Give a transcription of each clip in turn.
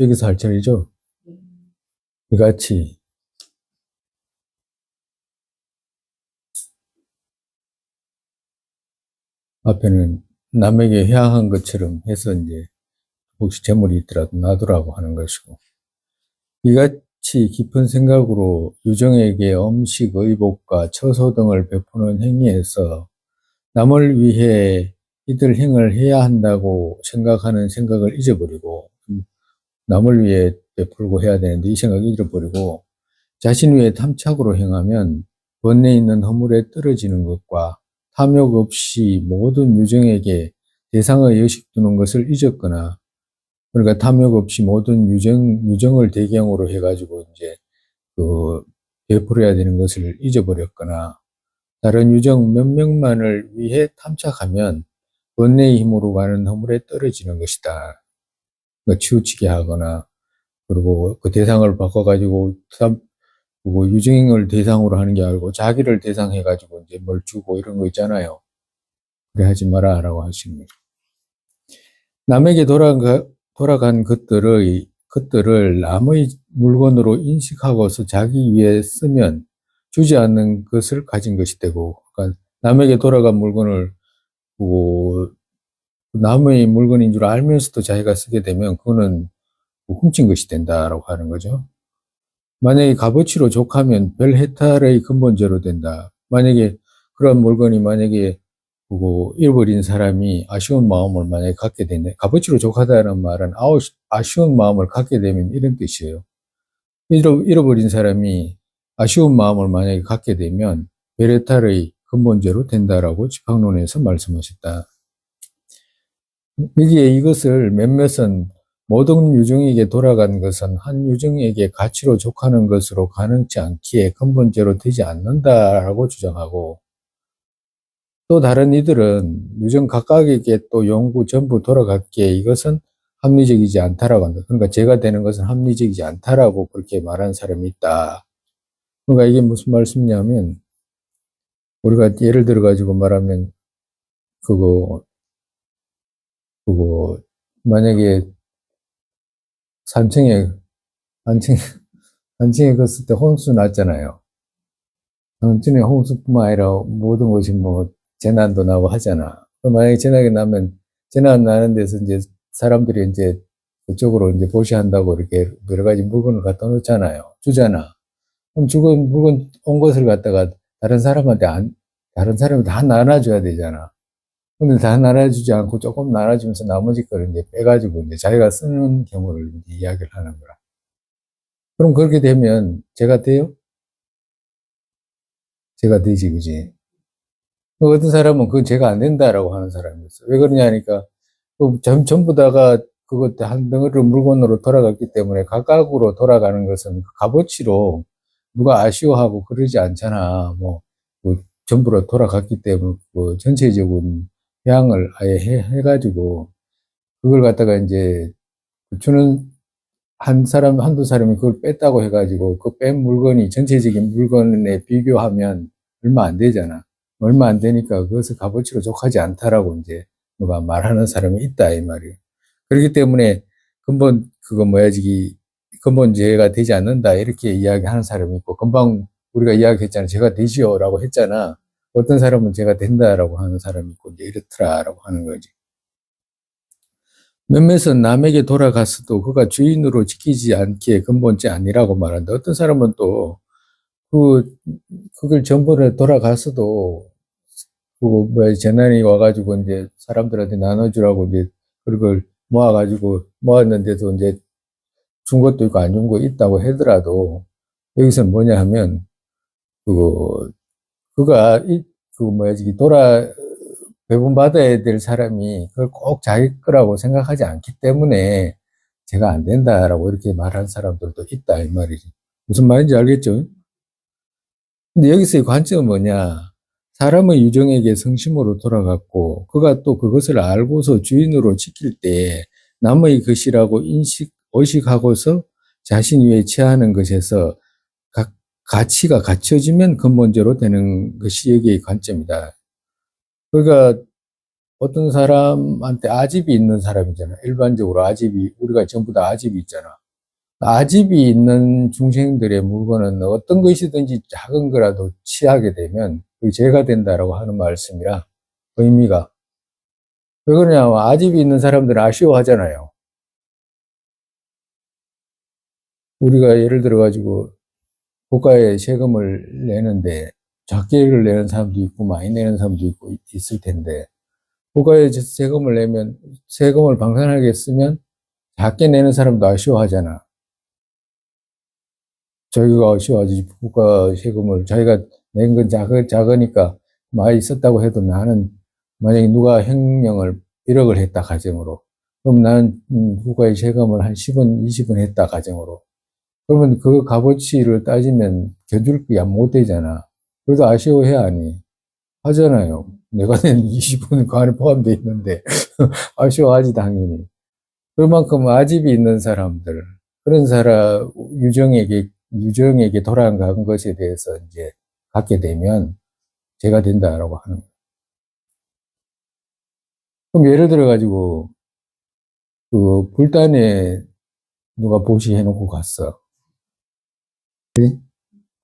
여기서 할 차례죠. 이같이 앞에는 남에게 해양한 것처럼 해서 이제 혹시 재물이 있더라도 놔두라고 하는 것이고, 이같이 깊은 생각으로 유정에게 엄식, 의복과 처소 등을 베푸는 행위에서 남을 위해 이들 행을 해야 한다고 생각하는 생각을 잊어버리고, 남을 위해 베풀고 해야 되는데 이 생각을 잊어버리고 자신 위에 탐착으로 행하면 번뇌 있는 허물에 떨어지는 것과 탐욕 없이 모든 유정에게 대상의 의식 두는 것을 잊었거나, 그러니까 탐욕 없이 모든 유정을 대경으로 해가지고 이제 그 베풀어야 되는 것을 잊어버렸거나, 다른 유정 몇 명만을 위해 탐착하면 번뇌의 힘으로 가는 허물에 떨어지는 것이다. 그러니까 치우치게 하거나, 그리고 그 대상을 바꿔가지고 그리고 유증을 대상으로 하는 게 아니고 자기를 대상해가지고 이제 뭘 주고 이런 거 있잖아요. 그래 하지 마라 라고 하시는 거죠. 남에게 돌아간 것들을 남의 물건으로 인식하고서 자기 위해 쓰면 주지 않는 것을 가진 것이 되고, 그러니까 남에게 돌아간 물건을 보고 남의 물건인 줄 알면서도 자기가 쓰게 되면 그거는 훔친 것이 된다라고 하는 거죠. 만약에 값어치로 족하면 별 해탈의 근본제로 된다. 만약에 그런 물건이 만약에 보고 잃어버린 사람이 아쉬운 마음을 만약에 갖게 되네. 값어치로 족하다는 말은 아쉬운 마음을 갖게 되면 이런 뜻이에요. 잃어버린 사람이 아쉬운 마음을 만약에 갖게 되면 별 해탈의 근본제로 된다라고 집학론에서 말씀하셨다. 여기에 이것을 몇몇은 모든 유정에게 돌아간 것은 한 유정에게 가치로 족하는 것으로 가능치 않기에 근본제로 되지 않는다라고 주장하고, 또 다른 이들은 유정 각각에게 또 영구 전부 돌아갔기에 이것은 합리적이지 않다라고 한다. 그러니까 제가 되는 것은 합리적이지 않다라고 그렇게 말하는 사람이 있다. 그러니까 이게 무슨 말씀이냐면, 우리가 예를 들어 가지고 말하면 그거 만약에 산청에 산청 산청에 갔을 때 홍수 났잖아요. 산청에 홍수뿐만 아니라 모든 것이 뭐 재난도 나고 하잖아. 만약에 재난이 나면 재난 나는 데서 이제 사람들이 이제 그쪽으로 이제 보시한다고 이렇게 여러 가지 물건을 갖다 놓잖아요. 주잖아. 그럼 죽은 물건 온 것을 갖다가 다른 사람한테 다 나눠줘야 되잖아. 근데 다 나눠주지 않고 조금 나눠주면서 나머지 거를 이제 빼가지고 이제 자기가 쓰는 경우를 이제 이야기를 하는 거라. 그럼 그렇게 되면 제가 돼요? 제가 되지, 그지? 어떤 사람은 그건 제가 안 된다라고 하는 사람이 있어. 왜 그러냐 하니까, 전부 다가 그것 한 덩어리 물건으로 돌아갔기 때문에 각각으로 돌아가는 것은 그 값어치로 누가 아쉬워하고 그러지 않잖아. 전부로 돌아갔기 때문에 그 전체적인 해양을 아예 해가지고 그걸 갖다가 이제 주는 한두 사람이 그걸 뺐다고 해가지고 그 뺀 물건이 전체적인 물건에 비교하면 얼마 안 되잖아. 얼마 안 되니까 그것을 값어치로 족하지 않다라고 이제 누가 말하는 사람이 있다, 이 말이에요. 그렇기 때문에 근본제가 되지 않는다, 이렇게 이야기하는 사람이 있고, 금방 우리가 이야기했잖아. 제가 되지요 라고 했잖아. 어떤 사람은 제가 된다라고 하는 사람이 있고, 이제 이렇더라라고 하는 거지. 몇몇은 남에게 돌아갔어도 그가 주인으로 지키지 않기에 근본제 아니라고 말한다. 어떤 사람은 또 그걸 전부를 돌아갔어도 재난이 와가지고 이제 사람들한테 나눠주라고 이제 그걸 모아가지고 모았는데도 이제 준 것도 있고 안 준 거 있다고 하더라도 여기서는 뭐냐 하면 그거 그가 배분받아야 될 사람이 그걸 꼭 자기 거라고 생각하지 않기 때문에 제가 안 된다라고 이렇게 말하는 사람들도 있다, 이 말이지. 무슨 말인지 알겠죠? 근데 여기서의 관점은 뭐냐? 사람의 유정에게 성심으로 돌아갔고, 그가 또 그것을 알고서 주인으로 지킬 때 남의 것이라고 의식하고서 자신 위에 취하는 것에서 가치가 갖춰지면 근본제로 되는 것이 여기의 관점이다. 그러니까 어떤 사람한테 아집이 있는 사람이잖아. 일반적으로 아집이, 우리가 전부 다 아집이 있잖아. 아집이 있는 중생들의 물건은 어떤 것이든지 작은 거라도 취하게 되면 그게 죄가 된다라고 하는 말씀이라 의미가. 왜 그러냐면 아집이 있는 사람들은 아쉬워하잖아요. 우리가 예를 들어가지고 국가에 세금을 내는데 작게를 내는 사람도 있고 많이 내는 사람도 있고 있을 텐데 국가에 세금을 내면 세금을 방산하게 쓰면 작게 내는 사람도 아쉬워하잖아. 저희가 아쉬워하지. 국가 세금을 자기가 낸 건 작으니까 많이 썼다고 해도 나는 만약에 누가 횡령을 1억을 했다 가정으로 그럼 나는 국가의 세금을 한 10원, 20원 했다 가정으로 그러면 그 값어치를 따지면 겨줄 게 못 되잖아. 그래도 아쉬워해야 하니 하잖아요. 내가 낸 20원 그 안에 포함되어 있는데 아쉬워하지 당연히. 그만큼 아집이 있는 사람들 그런 사람 유정에게 돌아간 것에 대해서 이제 갖게 되면 죄가 된다라고 하는 거예요. 그럼 예를 들어 가지고 그 불단에 누가 보시해 놓고 갔어.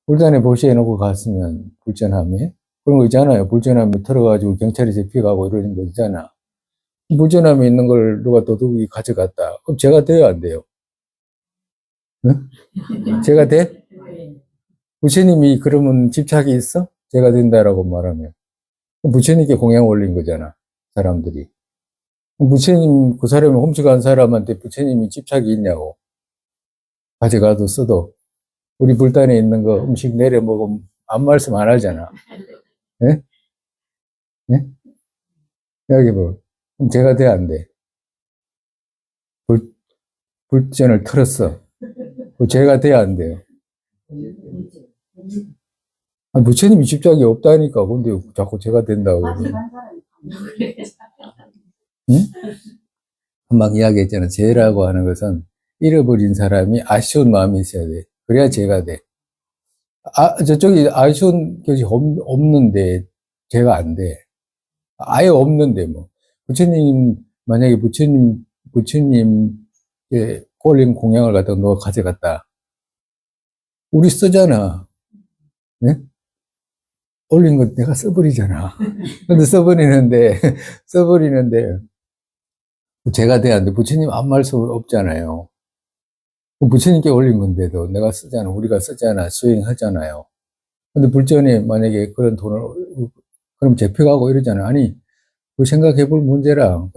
불단에 보시해 놓고 갔으면 불전함에 그런 거 있잖아요. 불전함에 털어가지고 경찰이 잡혀가고 이러는 거 있잖아. 불전함에 있는 걸 누가 도둑이 가져갔다. 그럼 죄가 돼요, 안 돼요? 응? 죄가 돼? 부처님이 그러면 집착이 있어? 죄가 된다라고 말하면. 부처님께 공양 올린 거잖아, 사람들이. 부처님, 그 사람이 훔쳐간 사람한테 부처님이 집착이 있냐고. 가져가도 써도. 우리 불단에 있는 거 음식 내려 먹으면 아무 말씀 안 하잖아. 예? 예? 여기 뭐, 그럼 죄가 돼, 안 돼? 불, 불전을 털었어. 그 죄가 돼야 안 돼요? 아, 부처님이 집착이 없다니까. 근데 자꾸 죄가 된다고. 응? 막 이야기했잖아. 죄라고 하는 것은 잃어버린 사람이 아쉬운 마음이 있어야 돼. 그래야 죄가 돼. 저쪽이 아쉬운 것이 없는데 죄가 안 돼. 아예 없는데 뭐. 만약에 부처님께 꼴린 공양을 갖다가 너가 가져갔다. 우리 쓰잖아. 네? 올린 거 내가 써버리잖아. 근데 써버리는데, 죄가 돼야 안 돼. 부처님 아무 말씀 없잖아요. 부처님께 올린 건데도 내가 쓰잖아. 우리가 쓰잖아. 수행하잖아요. 근데 불전에 만약에 그런 돈을, 그럼 잡혀가고 이러잖아. 아니, 그 생각해 볼 문제랑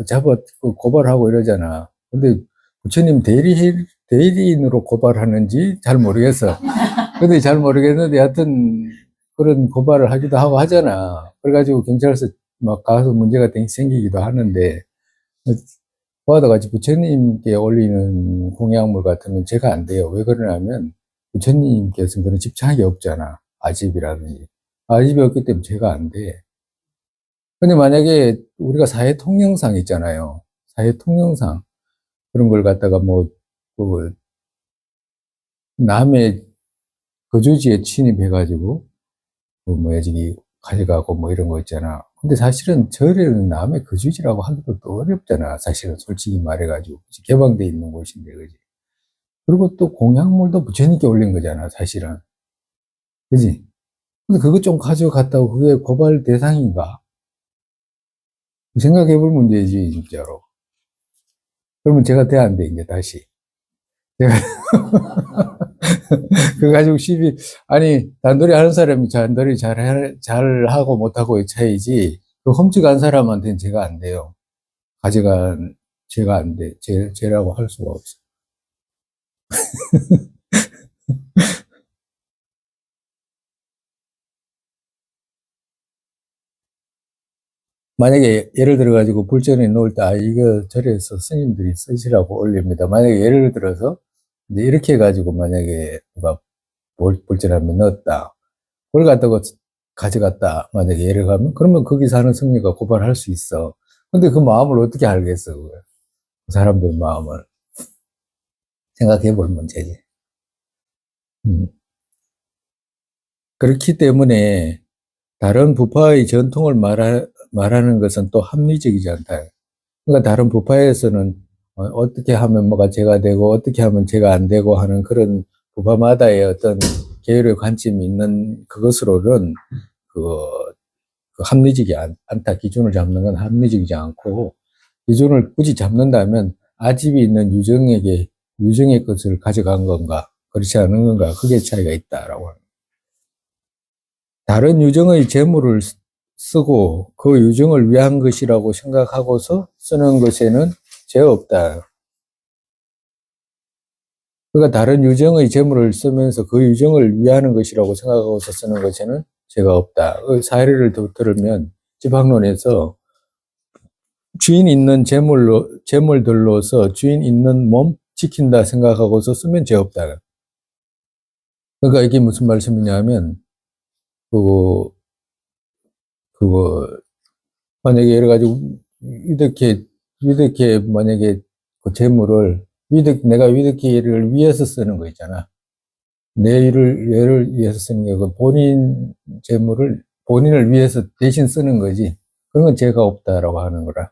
고발하고 이러잖아. 근데 부처님 대리인으로 고발하는지 잘 모르겠어. 근데 잘 모르겠는데 하여튼 그런 고발을 하기도 하고 하잖아. 그래가지고 경찰서 막 가서 문제가 생기기도 하는데, 그와도 같이 부처님께 올리는 공약물 같으면 제가 안 돼요. 왜 그러냐면 부처님께서는 그런 집착이 없잖아. 아집이라든지. 아집이 없기 때문에 제가 안 돼. 근데 만약에 우리가 사회 통념상 있잖아요. 사회 통념상 그런 걸 갖다가 뭐, 그 남의 거주지에 침입해가지고 그 뭐야 저기 가져가고 뭐 이런 거 있잖아. 근데 사실은 절에는 남의 거주지라고 하기도 또 어렵잖아. 사실은 솔직히 말해가지고 개방돼 있는 곳인데 그지. 그리고 또 공약물도 부처님께 올린 거잖아. 사실은 그지. 근데 그거 좀 가져갔다고 그게 고발 대상인가? 생각해 볼 문제지 진짜로. 그러면 제가 돼 안 돼 이제 다시. 제가 그거 가지고 아니 단돌이 하는 사람이 단돌이 잘하고 못하고의 차이지 그 험지가 한 사람한테는 제가 안 돼요. 가져간 죄가 안 돼. 죄라고 할 수가 없어. 만약에 예를 들어가지고 불전에 놓을 때, 이거 절에서 스님들이 쓰시라고 올립니다. 만약에 예를 들어서, 이제 이렇게 해가지고 만약에 누가 불전함에 넣었다. 그걸 갖다가 가져갔다. 만약에 예를 가면, 그러면 거기 사는 승려가 고발할 수 있어. 근데 그 마음을 어떻게 알겠어, 그걸. 그 사람들 마음을. 생각해 볼 문제지. 음. 그렇기 때문에 다른 부파의 전통을 말하는 것은 또 합리적이지 않다. 그러니까 다른 부파에서는 어떻게 하면 뭐가 제가 되고 어떻게 하면 제가 안 되고 하는 그런 부파마다의 어떤 계율의 관점이 있는 그것으로는 그, 그 합리적이 않다. 기준을 잡는 건 합리적이지 않고 기준을 굳이 잡는다면 아집이 있는 유정의 것을 가져간 건가 그렇지 않은 건가 그게 차이가 있다라고 합니다. 다른 유정의 재물을 쓰고 그 유정을 위한 것이라고 생각하고서 쓰는 것에는 죄 없다. 그러니까 다른 유정의 재물을 쓰면서 그 유정을 위하는 것이라고 생각하고서 쓰는 것에는 죄가 없다. 그 사례를 들으면 지방론에서 주인 있는 재물들로서 주인 있는 몸 지킨다 생각하고서 쓰면 죄 없다. 그러니까 이게 무슨 말씀이냐면 그거 만약에 여러 가지 위덕해 만약에 그 재물을 내가 위덕기를 위해서 쓰는 거 있잖아. 내 일을 위해서 쓰는 게 그 본인 재물을 본인을 위해서 대신 쓰는 거지. 그런 건 죄가 없다라고 하는 거라.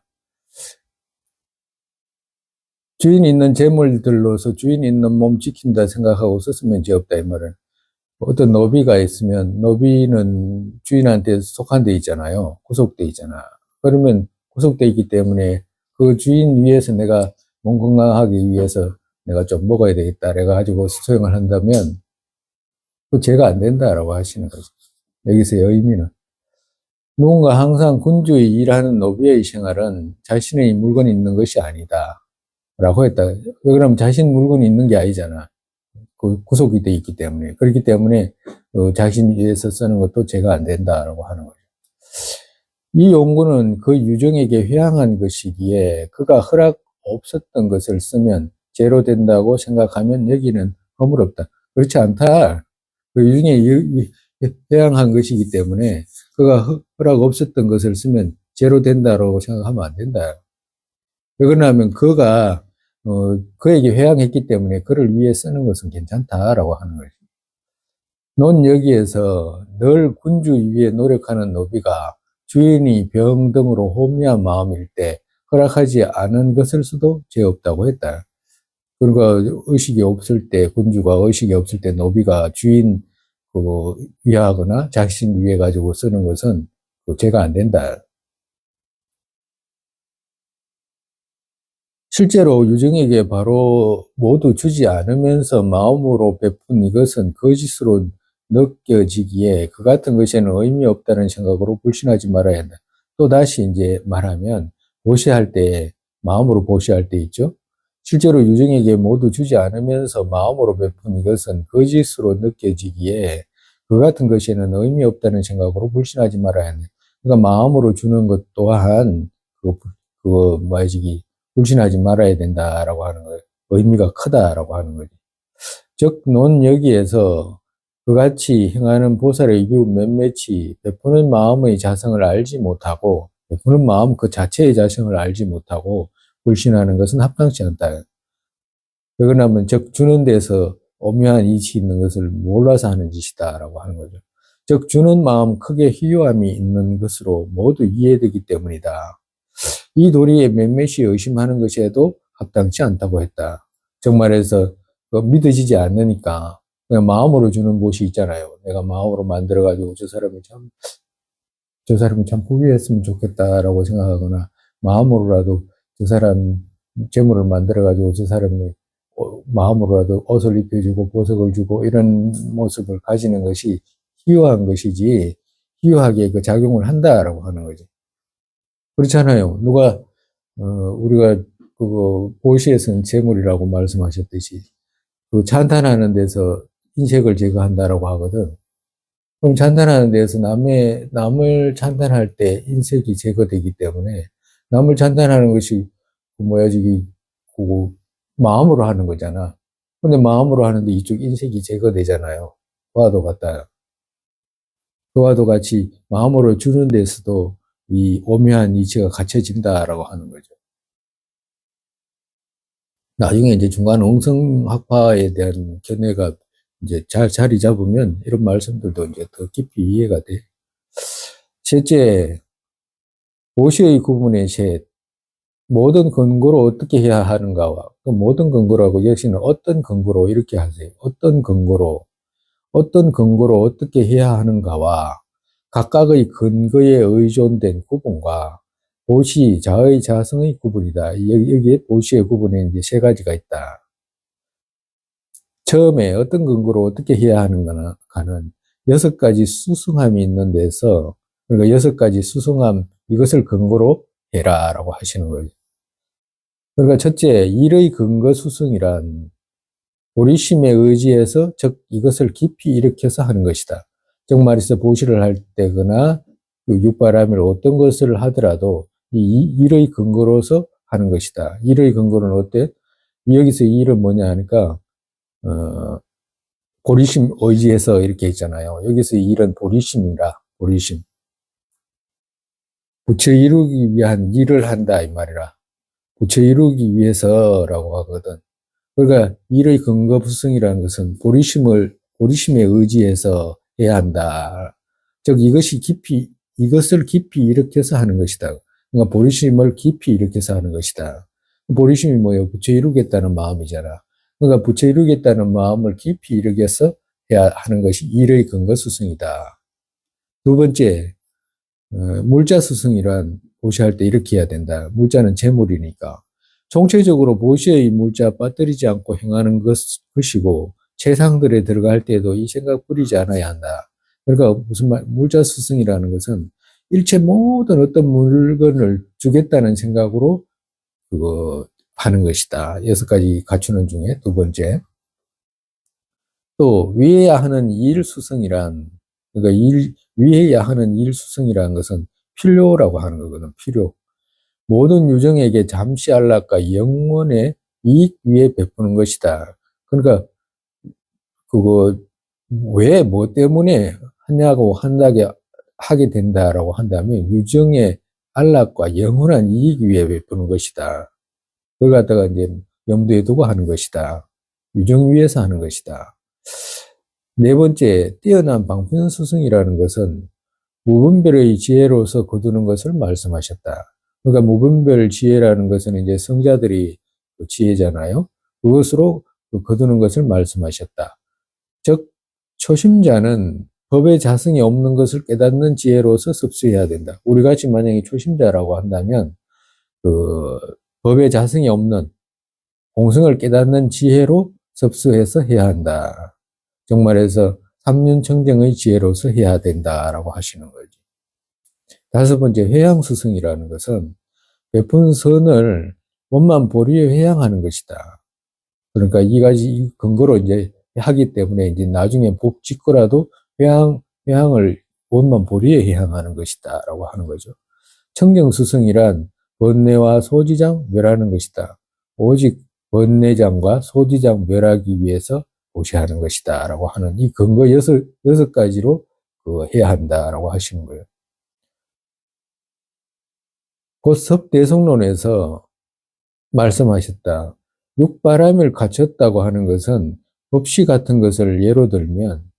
주인 있는 재물들로서 주인 있는 몸 지킨다 생각하고 썼으면 죄 없다 이 말은. 어떤 노비가 있으면 노비는 주인한테 속한 데 있잖아요. 구속돼 있잖아. 그러면 구속돼 있기 때문에 그 주인 위해서 내가 몸 건강하기 위해서 내가 좀 먹어야 되겠다. 내가 가지고 수행을 한다면 그 죄가 안 된다라고 하시는 거죠. 여기서의 의미는. 누군가 항상 군주의 일하는 노비의 생활은 자신의 물건이 있는 것이 아니다. 라고 했다. 왜 그러면 자신 물건이 있는 게 아니잖아. 그 구속이 돼 있기 때문에. 그렇기 때문에 자신 위해서 쓰는 것도 죄가 안 된다라고 하는 거죠. 이 용구는 그 유정에게 회항한 것이기에 그가 허락 없었던 것을 쓰면 죄로 된다고 생각하면 여기는 허물없다. 그렇지 않다. 그 유정에 회항한 것이기 때문에 그가 허락 없었던 것을 쓰면 죄로 된다라고 생각하면 안 된다. 왜 그러냐면 그가 그에게 회항했기 때문에 그를 위해 쓰는 것은 괜찮다라고 하는 거죠. 논 여기에서 늘 군주 위에 노력하는 노비가 주인이 병 등으로 호미한 마음일 때 허락하지 않은 것을 써도 죄 없다고 했다. 그러니까 의식이 없을 때 군주가 의식이 없을 때 노비가 주인 위하거나 자신 위해 가지고 쓰는 것은 죄가 안 된다. 실제로 유정에게 바로 모두 주지 않으면서 마음으로 베푼 이것은 거짓으로 느껴지기에 그 같은 것에는 의미 없다는 생각으로 불신하지 말아야 한다. 또 다시 이제 말하면 보시할 때 마음으로 보시할 때 있죠. 실제로 유정에게 모두 주지 않으면서 마음으로 베푼 이것은 거짓으로 느껴지기에 그 같은 것에는 의미 없다는 생각으로 불신하지 말아야 한다. 그러니까 마음으로 주는 것 또한 뭐야지 불신하지 말아야 된다라고 하는 거예요. 의미가 크다라고 하는 거죠. 즉, 논 여기에서 그같이 행하는 보살의 이유 몇몇이 베푸는 마음의 자성을 알지 못하고 베푸는 마음 그 자체의 자성을 알지 못하고 불신하는 것은 합당치 않다. 왜 그러냐면 즉 주는 데서 오묘한 이치 있는 것을 몰라서 하는 짓이다라고 하는 거죠. 즉 주는 마음 크게 희유함이 있는 것으로 모두 이해되기 때문이다. 이 도리에 몇몇이 의심하는 것에도 합당치 않다고 했다. 정말해서 믿어지지 않으니까 그냥 마음으로 주는 곳이 있잖아요. 내가 마음으로 만들어가지고 저 사람이 참 후회했으면 좋겠다라고 생각하거나 마음으로라도 저 사람 재물을 만들어가지고 저 사람이 마음으로라도 옷을 입혀주고 보석을 주고 이런 모습을 가지는 것이 희유한 것이지 희유하게 그 작용을 한다라고 하는 거죠. 그렇잖아요. 우리가 보시에서는 재물이라고 말씀하셨듯이 그 찬탄하는 데서 인색을 제거한다라고 하거든. 그럼 찬탄하는 데서 남을 찬탄할 때 인색이 제거되기 때문에 남을 찬탄하는 것이 마음으로 하는 거잖아. 근데 마음으로 하는데 이쪽 인색이 제거되잖아요. 그와도 같이 마음으로 주는 데서도 이 오묘한 이치가 갖춰진다라고 하는 거죠. 나중에 이제 중간 옹성학파에 대한 견해가 이제 잘 자리 잡으면 이런 말씀들도 이제 더 깊이 이해가 돼. 실제 보시의 구분의 셋, 모든 근거로 어떻게 해야 하는가와 그 모든 근거라고 역시는 어떤 근거로 이렇게 하세요. 어떤 근거로 어떻게 해야 하는가와 각각의 근거에 의존된 구분과 보시, 자의, 자성의 구분이다. 여기에 보시의 구분에 이제 세 가지가 있다. 처음에 어떤 근거로 어떻게 해야 하는가는 여섯 가지 수승함이 있는 데서 그러니까 여섯 가지 수승함 이것을 근거로 해라라고 하시는 거예요. 그러니까 첫째, 일의 근거 수승이란 보리심에 의지해서 즉 이것을 깊이 일으켜서 하는 것이다. 즉 말해서 보시를 할 때거나 육바람일 어떤 것을 하더라도 이 일의 근거로서 하는 것이다. 일의 근거는 어때? 여기서 이 일은 뭐냐 하니까 보리심 의지해서 이렇게 있잖아요. 여기서 이 일은 보리심이라 보리심. 부처 이루기 위한 일을 한다 이 말이라. 부처 이루기 위해서라고 하거든. 그러니까 일의 근거부승이라는 것은 보리심에 의지해서 해야 한다. 즉 이것을 깊이 일으켜서 하는 것이다. 그러니까 보리심을 깊이 일으켜서 하는 것이다. 보리심이 뭐예요? 부처 이루겠다는 마음이잖아. 그러니까 부처 이루겠다는 마음을 깊이 일으켜서 해야 하는 것이 일의 근거수승이다. 두 번째, 물자수승이란 보시할 때 이렇게 해야 된다. 물자는 재물이니까. 총체적으로 보시의 물자 빠뜨리지 않고 행하는 것이고 최상들에 들어갈 때도 이 생각 뿌리지 않아야 한다. 그러니까 무슨 말, 물자수승이라는 것은 일체 모든 어떤 물건을 주겠다는 생각으로 그거 하는 것이다. 여섯 가지 갖추는 중에 두 번째. 또 위해야 하는 일수승이란 그러니까 위해야 하는 일수승이라는 것은 필요라고 하는 거거든. 필요. 모든 유정에게 잠시 안락과 영원의 이익 위에 베푸는 것이다. 그러니까 그거 왜 뭐 때문에 하냐고 한다게 하게 된다라고 한다면 유정의 안락과 영원한 이익 위에 베푸는 것이다. 그걸 갖다가 이제 염두에 두고 하는 것이다. 유정 위에서 하는 것이다. 네 번째, 뛰어난 방편수승이라는 것은 무분별의 지혜로서 거두는 것을 말씀하셨다. 그러니까 무분별 지혜라는 것은 이제 성자들이 그 지혜잖아요. 그것으로 거두는 것을 말씀하셨다. 즉, 초심자는 법의 자성이 없는 것을 깨닫는 지혜로서 섭수해야 된다. 우리 같이 만약에 초심자라고 한다면, 그, 법의 자성이 없는 공성을 깨닫는 지혜로 섭수해서 해야 한다. 정말해서 삼륜청정의 지혜로서 해야 된다라고 하시는 거죠. 다섯 번째, 회양수승이라는 것은 베푼 선을 원만 보리에 회양하는 것이다. 그러니까 이 가지 근거로 이제 하기 때문에 이제 나중에 복 짓고라도 회양을 원만 보리에 회양하는 것이다라고 하는 거죠. 청정수승이란 번뇌와 소지장 멸하는 것이다. 오직 번뇌장과 소지장 멸하기 위해서 보시하는 것이다라고 하는 이 근거 여섯 가지로 해야 한다라고 하시는 거예요. 곧 섭대성론에서 말씀하셨다. 육바람을 갖췄다고 하는 것은 법시 같은 것을 예로 들면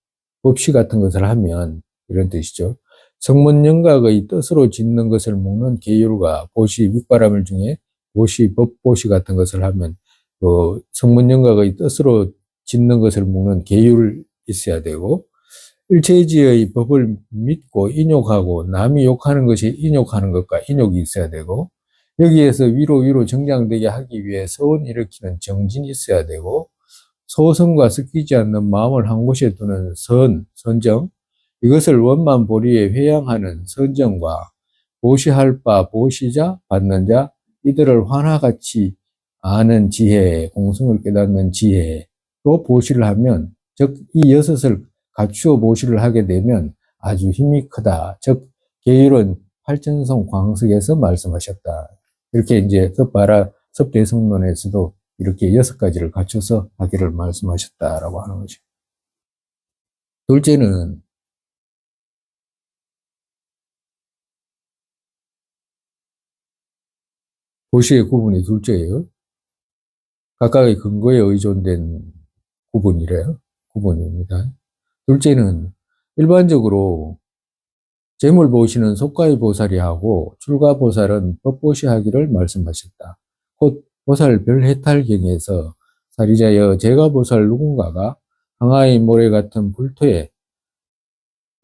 법시 같은 것을 하면 이런 뜻이죠. 성문영각의 뜻으로 짓는 것을 먹는 계율과 보시 육바람을 중에 보시 법보시 같은 것을 하면 그 성문영각의 뜻으로 짓는 것을 먹는 계율 있어야 되고 일체지의 법을 믿고 인욕하고 남이 욕하는 것이 인욕하는 것과 인욕이 있어야 되고 여기에서 위로 정장되게 하기 위해 서원 일으키는 정진이 있어야 되고 소성과 섞이지 않는 마음을 한 곳에 두는 선정 이것을 원만보리에 회양하는 선정과 보시할 바 보시자 받는 자 이들을 하나같이 아는 지혜 공성을 깨닫는 지혜로 보시를 하면 즉 이 여섯을 갖추어 보시를 하게 되면 아주 힘이 크다. 즉 계율은 팔천성 광석에서 말씀하셨다. 이렇게 이제 섭대성론에서도 이렇게 여섯 가지를 갖춰서 하기를 말씀하셨다라고 하는 거죠. 둘째는 보시의 구분이 둘째예요. 각각의 근거에 의존된 구분이래요. 구분입니다. 둘째는 일반적으로 재물보시는 속가위보살이 하고 출가보살은 법보시 하기를 말씀하셨다. 곧 보살 별해탈경에서 사리자여 제가보살 누군가가 항아의 모래 같은 불토에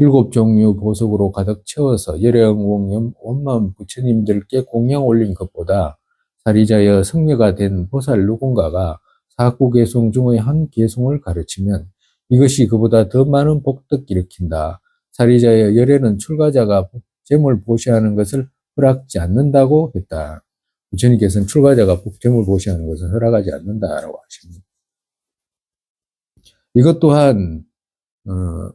7종류 보석으로 가득 채워서 열영웅 원만 부처님들께 공양 올린 것보다 사리자여 성녀가 된 보살 누군가가 사구계송 중의 한 계송을 가르치면 이것이 그보다 더 많은 복덕 일으킨다. 사리자여 열애는 출가자가 재물 보시하는 것을 허락지 않는다고 했다. 부처님께서는 출가자가 재물 보시하는 것을 허락하지 않는다라고 하십니다. 이것 또한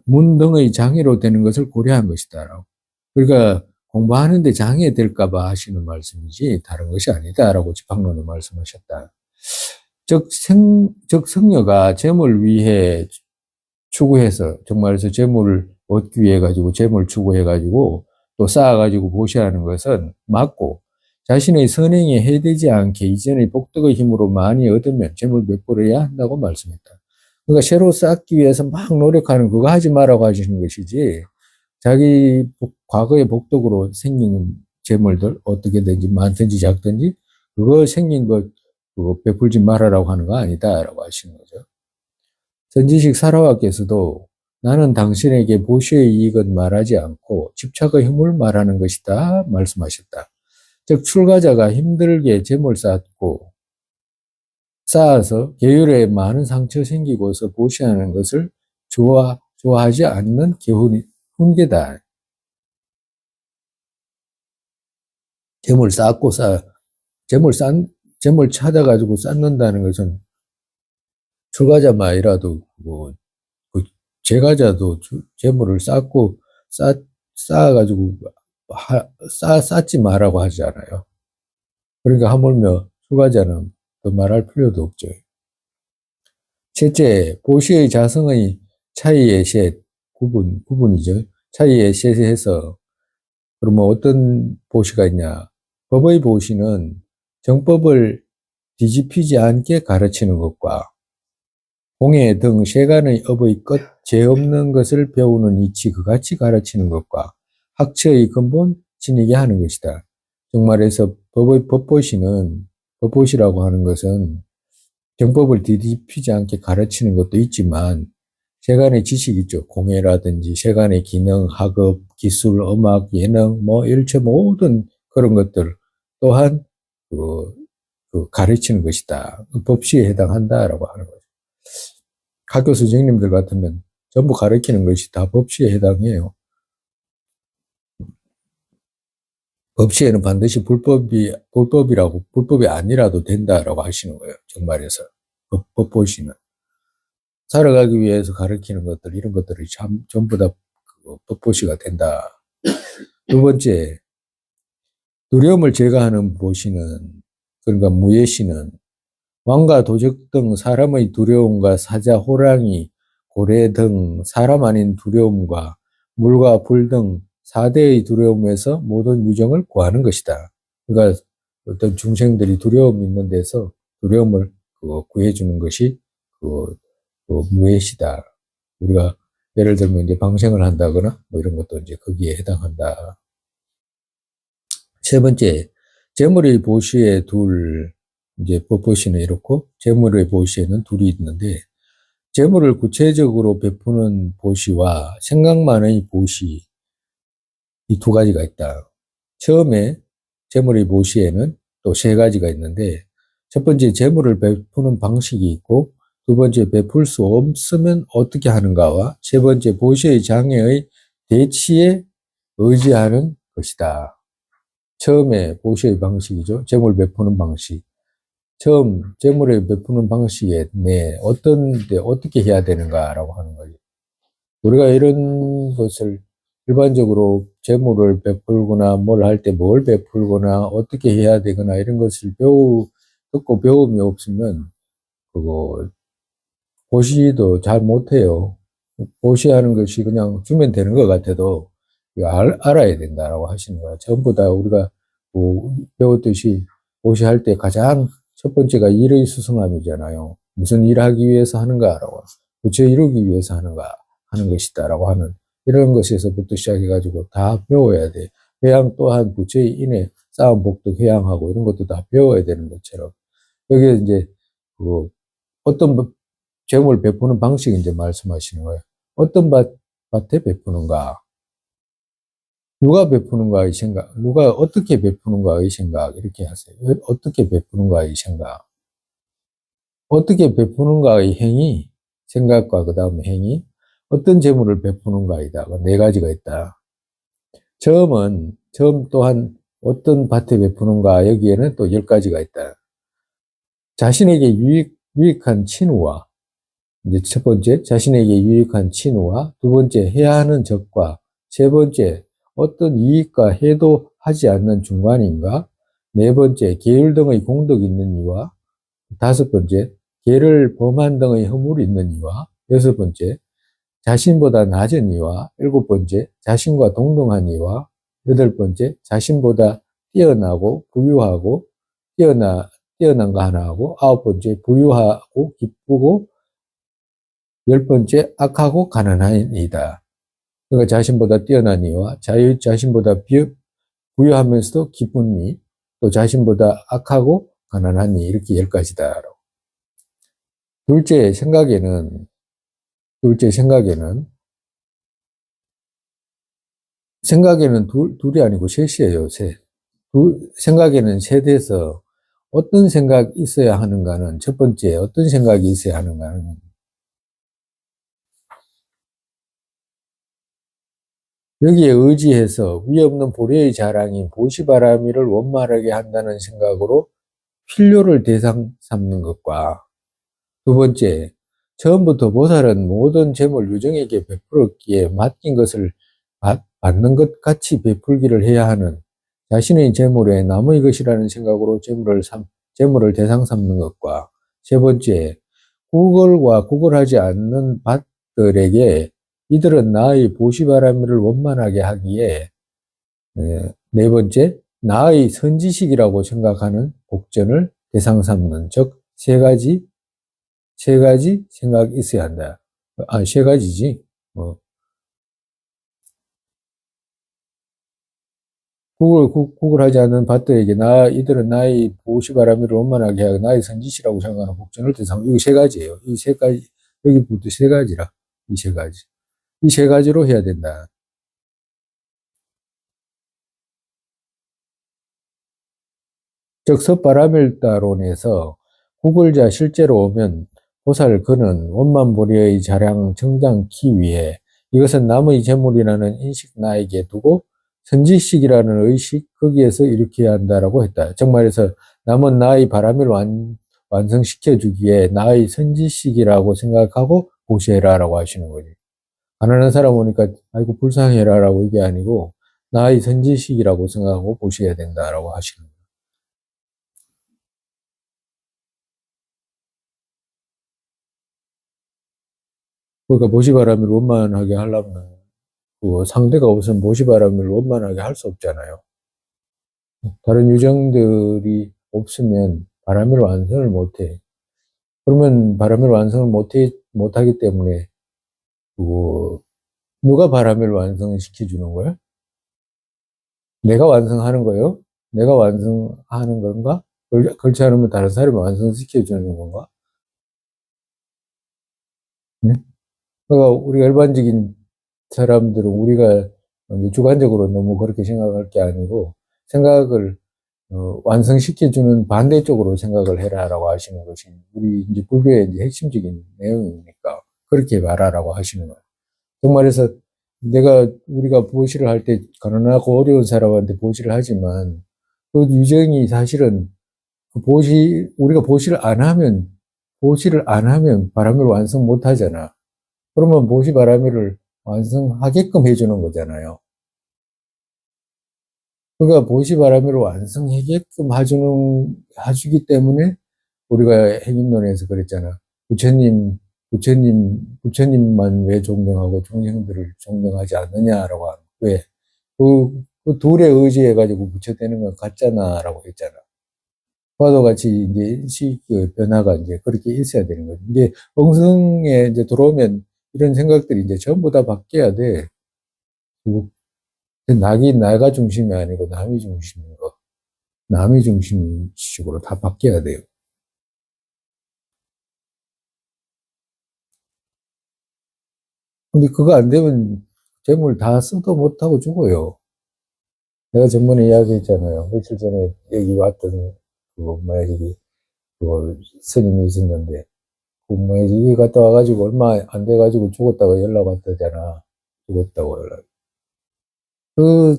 문등의 장애로 되는 것을 고려한 것이다라고. 그러니까 공부하는데 장애될까봐 하시는 말씀이지 다른 것이 아니다라고 집학론은 말씀하셨다. 즉 성녀가 재물 위해 추구해서 정말에서 재물을 얻기 위해 가지고 재물 추구해가지고 또 쌓아가지고 보시하는 것은 맞고 자신의 선행에 해되지 않게 이전의 복덕의 힘으로 많이 얻으면 재물 베풀어야 한다고 말씀했다. 그러니까 새로 쌓기 위해서 막 노력하는 그거 하지 말라고 하시는 것이지 자기 과거의 복덕으로 생긴 재물들 어떻게든지 많든지 작든지 그거 생긴 것 그거 베풀지 말아라고 하는 거 아니다라고 하시는 거죠. 선지식 사라와께서도 나는 당신에게 보시의 이익은 말하지 않고 집착의 힘을 말하는 것이다 말씀하셨다. 즉 출가자가 힘들게 재물 쌓아서 계율에 많은 상처 생기고서 보시하는 것을 좋아하지 않는 훈계다. 재물 찾아가지고 쌓는다는 것은 출가자만이라도 그 재가자도 재물을 쌓아가지고 쌓지 말라고 하잖아요. 그러니까 하물며 출가자는 더 말할 필요도 없죠. 셋째, 보시의 자성의 차이의 셋, 구분이죠. 차이의 셋에서 그러면 어떤 보시가 있냐. 법의 보시는 정법을 뒤집히지 않게 가르치는 것과 공예 등 세간의 업의 끝, 죄 없는 것을 배우는 이치 그같이 가르치는 것과 학처의 근본 지니게 하는 것이다. 정말해서 법보시라고 하는 것은 정법을 뒤집히지 않게 가르치는 것도 있지만 세간의 지식이 있죠. 공예라든지 세간의 기능, 학업, 기술, 음악, 예능, 일체 모든 그런 것들 또한 가르치는 것이다. 법시에 해당한다라고 하는 거죠. 학교 선생님들 같으면 전부 가르치는 것이 다 법시에 해당해요. 법시에는 반드시 불법이 아니라도 된다라고 하시는 거예요. 정말에서. 법보시는. 살아가기 위해서 가르치는 것들, 이런 것들이 전부 다 법보시가 된다. 두 번째, 두려움을 제거하는 보시는, 그러니까 무예시는 왕과 도적 등 사람의 두려움과 사자, 호랑이, 고래 등 사람 아닌 두려움과 물과 불 등 4대의 두려움에서 모든 유정을 구하는 것이다. 그러니까 어떤 중생들이 두려움이 있는 데서 두려움을 구해주는 것이 무예시다. 우리가 예를 들면 이제 방생을 한다거나 이런 것도 이제 거기에 해당한다. 세 번째, 재물의 보시에 이제 법보시는 이렇고 재물의 보시에는 둘이 있는데 재물을 구체적으로 베푸는 보시와 생각만의 보시 이 두 가지가 있다. 처음에 재물의 보시에는 또 세 가지가 있는데 첫 번째 재물을 베푸는 방식이 있고 두 번째 베풀 수 없으면 어떻게 하는가와 세 번째 보시의 장애의 대치에 의지하는 것이다. 처음에 보시의 방식이죠. 재물 베푸는 방식. 처음 재물을 베푸는 방식에 어떻게 해야 되는가라고 하는 거예요. 우리가 이런 것을 일반적으로 재물을 베풀거나 뭘 할 때 뭘 베풀거나 어떻게 해야 되거나 이런 것을 듣고 배움이 없으면 보시도 잘 못해요. 보시하는 것이 그냥 주면 되는 것 같아도 알아야 된다라고 하시는 거야. 전부 다 우리가 배웠듯이 보시할 때 가장 첫 번째가 일의 수승함이잖아요. 무슨 일을 하기 위해서 하는가라고. 부처 이루기 위해서 하는 것이다라고 하는 이런 것에서부터 시작해가지고 다 배워야 돼. 회양 또한 부처의 인해 쌓은 복도 회양하고 이런 것도 다 배워야 되는 것처럼. 여기에 이제 그 어떤 재물 베푸는 방식 이제 말씀하시는 거예요. 어떤 밭에 베푸는가? 누가 베푸는가의 생각, 누가 어떻게 베푸는가의 생각, 이렇게 하세요. 어떻게 베푸는가의 생각. 어떻게 베푸는가의 행위, 생각과 그 다음에 행위, 어떤 재물을 베푸는가이다. 네 가지가 있다. 처음 또한 어떤 밭에 베푸는가, 여기에는 또 10가지가 있다. 자신에게 유익한 친우와, 이제 첫 번째, 자신에게 유익한 친우와, 두 번째, 해야 하는 적과, 세 번째, 어떤 이익과 해도 하지 않는 중간인가, 네 번째, 계율 등의 공덕이 있는 이와, 다섯 번째, 계를 범한 등의 허물이 있는 이와, 여섯 번째, 자신보다 낮은 이와, 일곱 번째, 자신과 동등한 이와, 여덟 번째, 자신보다 뛰어나고 부유하고 뛰어난 거 하나 하고, 아홉 번째, 부유하고 기쁘고, 열 번째, 악하고 가난한 이다. 그러니까 자신보다 뛰어난 이와 자신보다 부유하면서도 기쁜 이, 또 자신보다 악하고 가난한 이, 이렇게 10가지다. 둘째 생각에는 둘이 아니고 셋이에요, 셋. 생각에는 셋에서 어떤 생각이 있어야 하는가는, 첫 번째, 어떤 생각이 있어야 하는가는, 여기에 의지해서 위 없는 보리의 자랑인 보시바라미를 원만하게 한다는 생각으로 필요를 대상 삼는 것과, 두 번째, 처음부터 보살은 모든 재물 유정에게 베풀었기에 맡긴 것을 받는 것 같이 베풀기를 해야 하는 자신의 재물에 남의 것이라는 생각으로 재물을 대상 삼는 것과, 세 번째, 구걸하지 않는 밭들에게 이들은 나의 보시바라미를 원만하게 하기에, 네 번째, 나의 선지식이라고 생각하는 복전을 대상 삼는, 즉, 세 가지 생각이 있어야 한다. 세 가지지. 구걸하지 않는 밭들에게 이들은 나의 보시바라미를 원만하게 하고 나의 선지시라고 생각하는 복전을 대상, 이거 세 가지예요. 이 세 가지, 여기부터 세 가지라. 이 세 가지. 이 세 가지로 해야 된다. 즉, 섭바라밀다론에서 구걸자 실제로 오면 보살 그는 원만보리의 자량 정장키 위해 이것은 남의 재물이라는 인식 나에게 두고 선지식이라는 의식 거기에서 일으켜야 한다라고 했다. 즉 말해서 남은 나의 바람을 완성시켜 주기에 나의 선지식이라고 생각하고 보시해라라고 하시는 거지. 가난한 사람 오니까 아이고 불쌍해라라고 이게 아니고 나의 선지식이라고 생각하고 보셔야 된다라고 하시는 거예요. 그러니까 보시바람을 원만하게 하려면 그 상대가 없으면 보시바람을 원만하게 할 수 없잖아요. 다른 유정들이 없으면 바람을 완성을 못해. 그러면 바람을 완성을 못하기 때문에 그 누가 바람을 완성시켜 주는 거야? 내가 완성하는 거예요? 내가 완성하는 건가? 그렇지 않으면 다른 사람이 완성시켜 주는 건가? 응? 그러니까 우리가 일반적인 사람들은 우리가 주관적으로 너무 그렇게 생각할 게 아니고 생각을 완성시켜주는 반대쪽으로 생각을 해라라고 하시는 것이 우리 이제 불교의 이제 핵심적인 내용이니까 그렇게 말하라고 하시는 거예요. 정말해서 우리가 보시를 할 때 가난하고 어려운 사람한테 보시를 하지만 그 유정이 사실은 우리가 보시를 안 하면 바람을 완성 못 하잖아. 그러면 보시 바람을 완성하게끔 해주는 거잖아요. 그러니까 보시바라미를 완성하게끔 해주기 때문에 우리가 행인론에서 그랬잖아. 부처님만 왜 존경하고 중생들을 존경하지 않느냐라고 하는. 왜? 그 둘에 의지해가지고 부처 되는 건 같잖아라고 했잖아. 그와도 같이 이제 인식 변화가 이제 그렇게 있어야 되는 거지. 이제 엉성에 이제 들어오면 이런 생각들이 이제 전부 다 바뀌어야 돼. 낙이 내가 중심이 아니고 남이 중심인 거. 남이 중심식으로 다 바뀌어야 돼요. 근데 그거 안 되면 재물 다 써도 못하고 죽어요. 내가 전번에 이야기했잖아요. 며칠 전에 여기 왔던 그거 뭐야 저기 그거 스님이 있었는데 그 뭐야 여기 갔다 와가지고 얼마 안 돼가지고 죽었다고 연락 왔다잖아. 죽었다고 연락. 그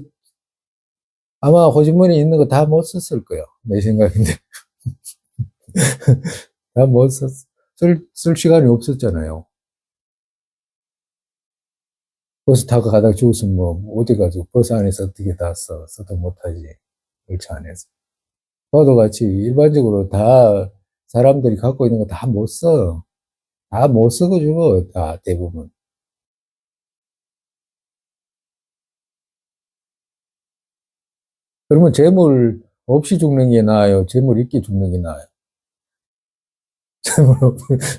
아마 호주머니에 있는 거 다 못 썼을 거예요. 내 생각인데 다 못 썼. 쓸 시간이 없었잖아요. 버스 타고 가다가 죽었으면 뭐 어디 가지고 버스 안에서 어떻게 다 써도 못하지. 열차 안에서. 저도 같이 일반적으로 다 사람들이 갖고 있는 거 다 못 써. 다 못 쓰고 죽어. 다 대부분. 그러면 재물 없이 죽는 게 나아요? 재물 있게 죽는 게 나아요? 재물,